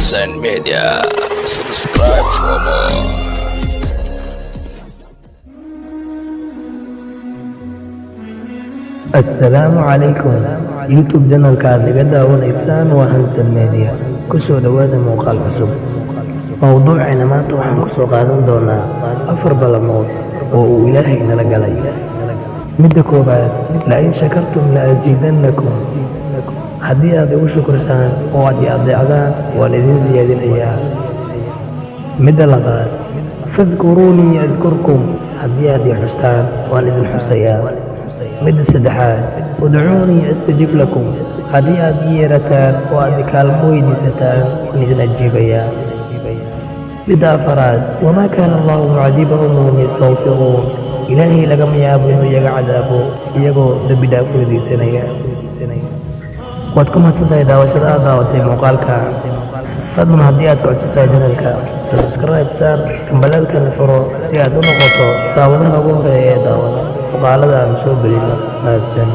Hansen Media. Subscribe for more. السلام عليكم يوتيوب channel ka aad iga daawanaysaan waa Hansen Media ku soo dhawaada muuqaal cusub mowduucina maanta waxaan ku soo qaadan doonaa 4 balamood oo uu Ilaahay nala galay midda koobaad la in shakartum la aziidannakum haddii aad igu shukrisaan oo aad i adeecdaan waan idin ziyaadinayaa midda labaad fadkuruunii adkurkum haddii aad i xustaan waan idin xusayaa midda saddexaad udcuunii astajib lakum haddii aad ii yeerataan oo aad i kaalmo weydiisataan waan idin ajiibayaa midda afaraad wamaa kaana allahu mucadibahum wahum yastaqfiruun ilaahay lagama yaabo inuu iyaga cadaabo iyagoo dembi dhaaf weydiisanaya waad ku mahadsantahay daawashada aad daawatay muuqaalka fadlan haddii aad ka codsataa janalka subscribe saar kambalaalkana furo si aad u noqoto daawadaha ugu horeeya ee daawada muuqaalada aan soo gelino mahadsan